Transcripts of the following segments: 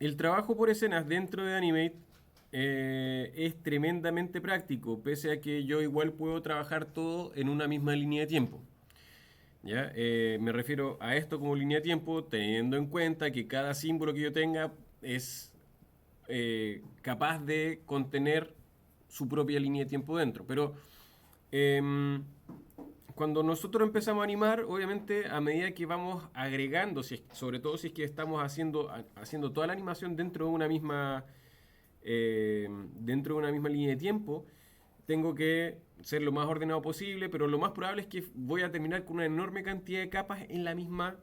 El trabajo por escenas dentro de Animate es tremendamente práctico, pese a que yo igual puedo trabajar todo en una misma línea de tiempo. ¿Ya? Me refiero a esto como línea de tiempo, teniendo en cuenta que cada símbolo que yo tenga es capaz de contener su propia línea de tiempo dentro. Pero em, cuando nosotros empezamos a animar, obviamente a medida que vamos agregando, sobre todo si es que estamos haciendo toda la animación dentro de una misma línea de tiempo, tengo que ser lo más ordenado posible, pero lo más probable es que voy a terminar con una enorme cantidad de capas en la misma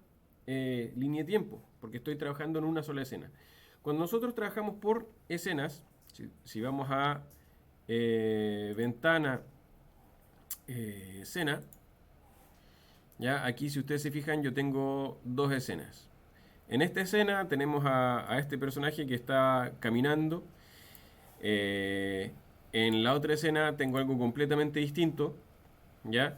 línea de tiempo, porque estoy trabajando en una sola escena. Cuando nosotros trabajamos por escenas, si vamos a ventana, escena, ya aquí si ustedes se fijan yo tengo dos escenas. En esta escena tenemos a este personaje que está caminando. Eh, en la otra escena tengo algo completamente distinto, ¿ya?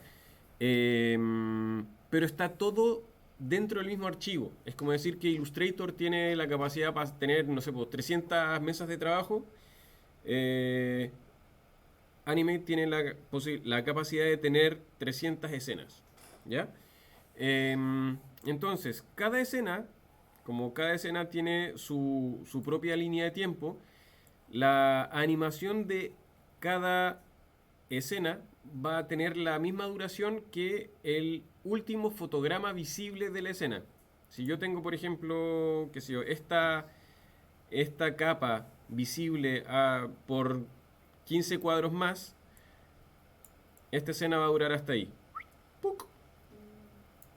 Pero está todo dentro del mismo archivo. Es como decir que Illustrator tiene la capacidad para tener, no sé, pues, 300 mesas de trabajo. eh, Animate tiene la capacidad de tener 300 escenas, ¿ya? Entonces, cada escena, como cada escena tiene su propia línea de tiempo, la animación de cada escena va a tener la misma duración que el último fotograma visible de la escena. Si yo tengo, por ejemplo, qué sé yo, esta capa visible por 15 cuadros más, esta escena va a durar hasta ahí. ¡Puc!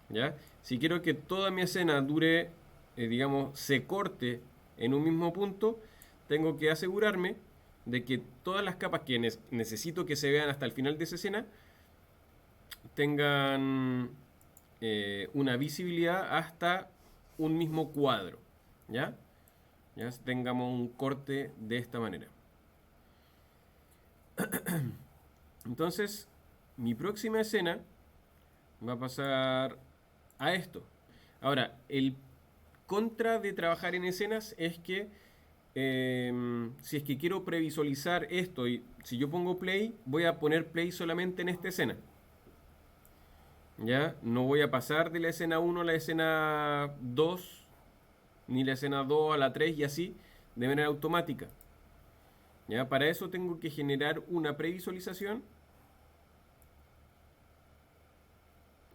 ¿Ya? Si quiero que toda mi escena dure, digamos, se corte en un mismo punto, tengo que asegurarme de que todas las capas que necesito que se vean hasta el final de esa escena tengan una visibilidad hasta un mismo cuadro. ¿Ya? Ya tengamos un corte de esta manera. Entonces, mi próxima escena va a pasar a esto. Ahora, el contra de trabajar en escenas es que si es que quiero previsualizar esto y si yo pongo play, voy a poner play solamente en esta escena. ¿Ya? No voy a pasar de la escena uno a la escena 2 ni la escena 2 a la 3 y así, de manera automática. ¿Ya? Para eso tengo que generar una previsualización.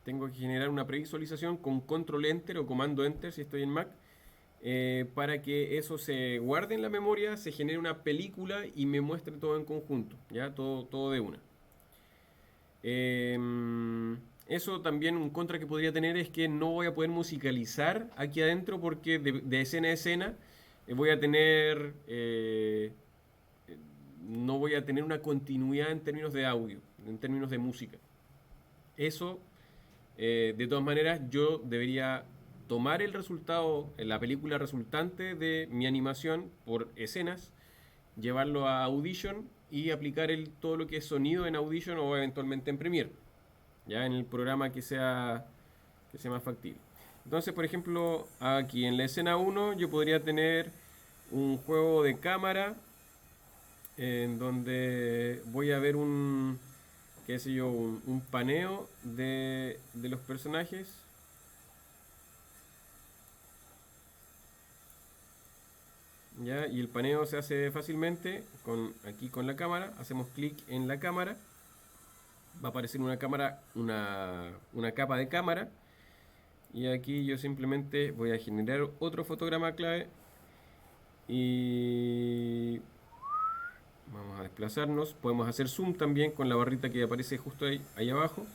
Tengo que generar una previsualización con control enter o comando enter si estoy en Mac. Para que eso se guarde en la memoria, se genere una película y me muestre todo en conjunto, ya todo de una. Eso también un contra que podría tener es que no voy a poder musicalizar aquí adentro porque de escena a escena voy a tener no voy a tener una continuidad en términos de audio, en términos de música. Eso, de todas maneras, yo debería tomar el resultado, la película resultante de mi animación por escenas, llevarlo a Audition y aplicar todo lo que es sonido en Audition o eventualmente en Premiere, ya en el programa que sea más factible. Entonces, por ejemplo, aquí en la escena uno yo podría tener un juego de cámara en donde voy a ver qué sé yo, un paneo de los personajes. ¿Ya? Y el paneo se hace fácilmente aquí con la cámara. Hacemos clic en la cámara. Va a aparecer una capa de cámara. Y aquí yo simplemente voy a generar otro fotograma clave. Y vamos a desplazarnos. Podemos hacer zoom también con la barrita que aparece justo ahí abajo.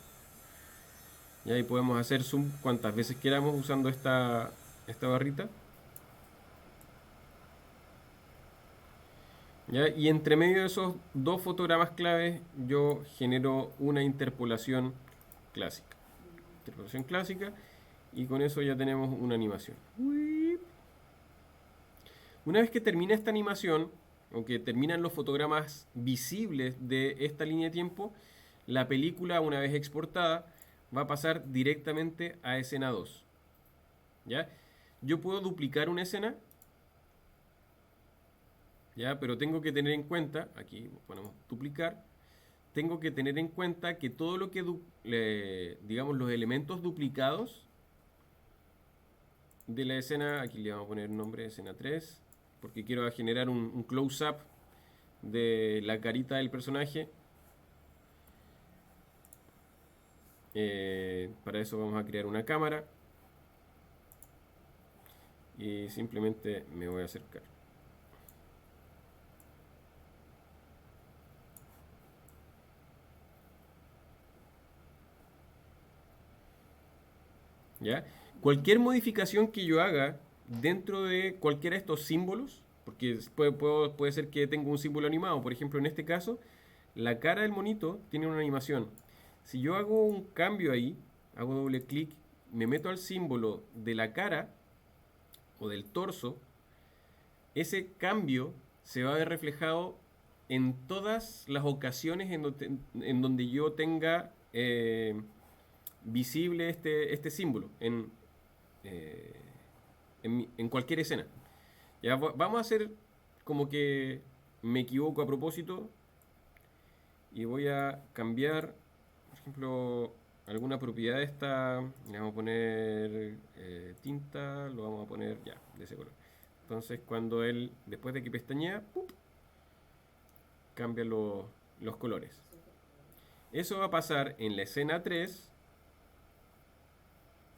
Y ahí podemos hacer zoom cuantas veces queramos usando esta barrita. ¿Ya? Y entre medio de esos dos fotogramas claves yo genero una interpolación clásica. Interpolación clásica y con eso ya tenemos una animación. Una vez que termina esta animación, aunque terminan los fotogramas visibles de esta línea de tiempo, la película, una vez exportada, va a pasar directamente a escena 2. ¿Ya? Yo puedo duplicar una escena ¿ya? Pero tengo que tener en cuenta, aquí ponemos duplicar, tengo que tener en cuenta que todo lo que, digamos, los elementos duplicados de la escena, aquí le vamos a poner nombre escena 3 porque quiero generar un close-up de la carita del personaje. Para eso vamos a crear una cámara y simplemente me voy a acercar. ¿Ya? Cualquier modificación que yo haga dentro de cualquiera de estos símbolos, porque puede ser que tenga un símbolo animado, por ejemplo en este caso, la cara del monito tiene una animación. Si yo hago un cambio ahí, hago doble clic, me meto al símbolo de la cara o del torso, ese cambio se va a ver reflejado en todas las ocasiones en donde yo tenga visible este símbolo eh, en cualquier escena. Ya, vamos a hacer como que me equivoco a propósito y voy a cambiar, por ejemplo, alguna propiedad de esta. Le vamos a poner tinta, lo vamos a poner ya, de ese color. Entonces, cuando él, después de que pestañea, ¡pup!, cambia los colores. Eso va a pasar en la escena 3.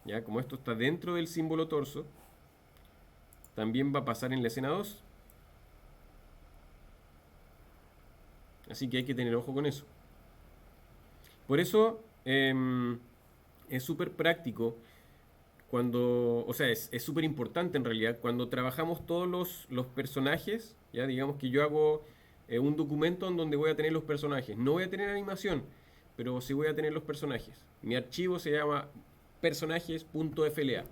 Ya, como esto está dentro del símbolo torso, también va a pasar en la escena 2. Así que hay que tener ojo con eso. Por eso es súper práctico cuando, o sea, es súper importante en realidad, cuando trabajamos todos los personajes, ya digamos que yo hago un documento en donde voy a tener los personajes. No voy a tener animación, pero sí voy a tener los personajes. Mi archivo se llama personajes.fla,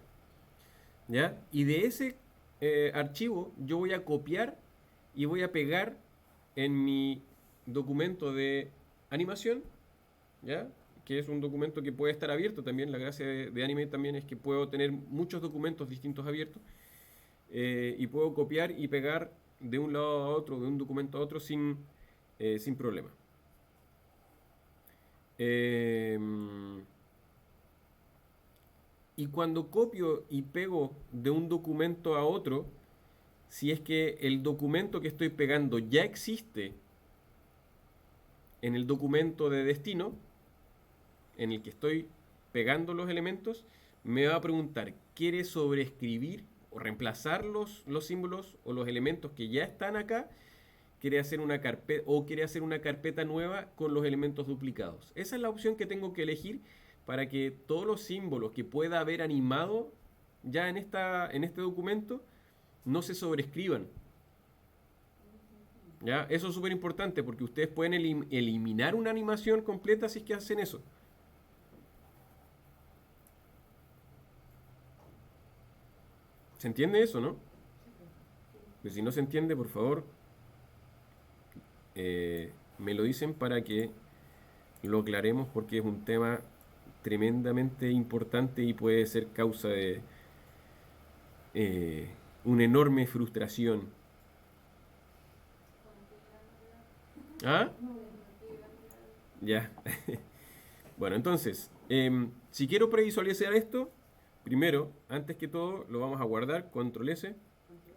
¿ya? Y de ese archivo yo voy a copiar y voy a pegar en mi documento de animación, ¿ya? Que es un documento que puede estar abierto también. La gracia de Animate también es que puedo tener muchos documentos distintos abiertos y puedo copiar y pegar de un lado a otro, de un documento a otro sin problema. Y cuando copio y pego de un documento a otro, si es que el documento que estoy pegando ya existe en el documento de destino, en el que estoy pegando los elementos, me va a preguntar, ¿quiere sobreescribir o reemplazar los símbolos o los elementos que ya están acá? ¿Quiere hacer una carpeta o quiere hacer una carpeta nueva con los elementos duplicados? Esa es la opción que tengo que elegir para que todos los símbolos que pueda haber animado ya en este documento no se sobrescriban. ¿Ya? Eso es súper importante porque ustedes pueden eliminar una animación completa si es que hacen eso. ¿Se entiende eso, no? Pues si no se entiende, por favor, me lo dicen para que lo aclaremos porque es un tema tremendamente importante y puede ser causa de una enorme frustración. ¿Ah? Ya. Bueno, entonces, si quiero previsualizar esto, primero, antes que todo, lo vamos a guardar, control S,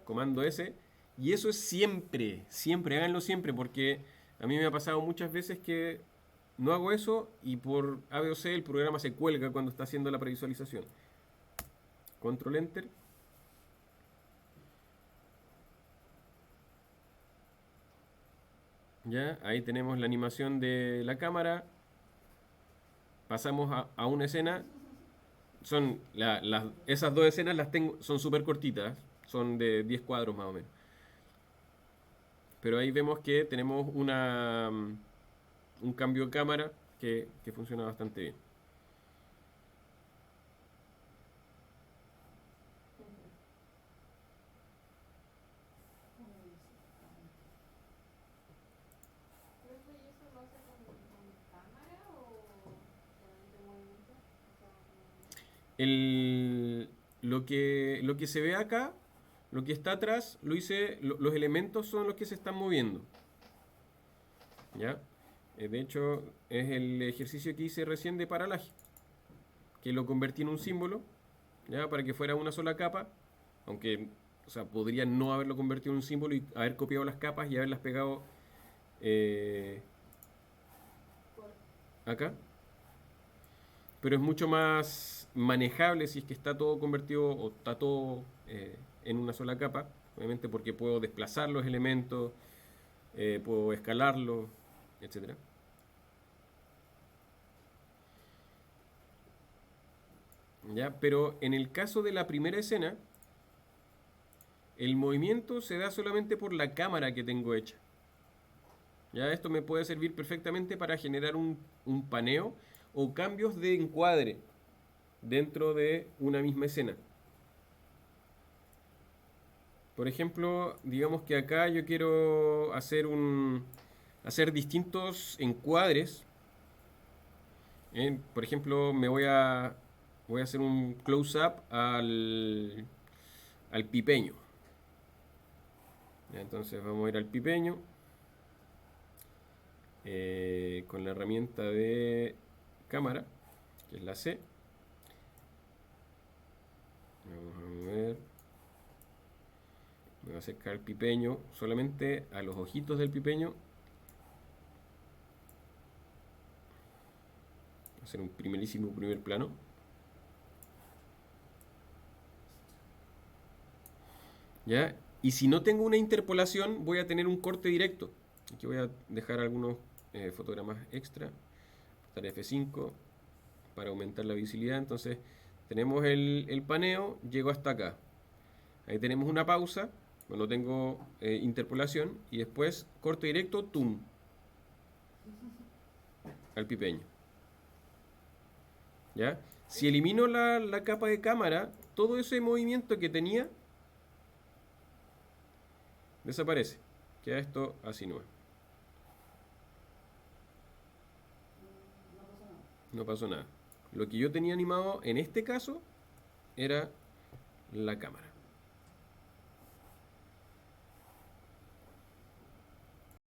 comando S, y eso es siempre, siempre, háganlo siempre, porque a mí me ha pasado muchas veces que no hago eso y por A, B o C el programa se cuelga cuando está haciendo la previsualización. Control Enter. Ya, ahí tenemos la animación de la cámara. Pasamos a una escena. Esas dos escenas las tengo, son súper cortitas, son de 10 cuadros más o menos. Pero ahí vemos que tenemos un cambio de cámara que funciona bastante bien. Lo que se ve acá Lo que está atrás, los elementos son los que se están moviendo. ¿Ya? De hecho, es el ejercicio que hice recién de paralaje, que lo convertí en un símbolo, ¿ya? Para que fuera una sola capa, aunque, o sea, podría no haberlo convertido en un símbolo y haber copiado las capas y haberlas pegado eh, acá. Pero es mucho más manejable si es que está todo convertido o está todo en una sola capa, obviamente porque puedo desplazar los elementos, puedo escalarlos, etcétera. ¿Ya? Pero en el caso de la primera escena, el movimiento se da solamente por la cámara que tengo hecha. Ya esto me puede servir perfectamente para generar un paneo o cambios de encuadre dentro de una misma escena. Por ejemplo, digamos que acá yo quiero hacer distintos encuadres. Por ejemplo, voy a hacer un close-up al pipeño. Ya, entonces vamos a ir al pipeño con la herramienta de cámara, que es la C. Vamos a ver. Me voy a acercar al pipeño, solamente a los ojitos del pipeño. Voy a hacer un primerísimo primer plano. ¿Ya? Y si no tengo una interpolación, voy a tener un corte directo. Aquí voy a dejar algunos fotogramas extra. Daré F5 para aumentar la visibilidad. Entonces, tenemos el paneo, llego hasta acá. Ahí tenemos una pausa, cuando tengo interpolación, y después corte directo, tum, al pipeño. ¿Ya? Si elimino la capa de cámara, todo ese movimiento que tenía desaparece. Queda esto así nomás. No pasó nada. Lo que yo tenía animado en este caso era la cámara.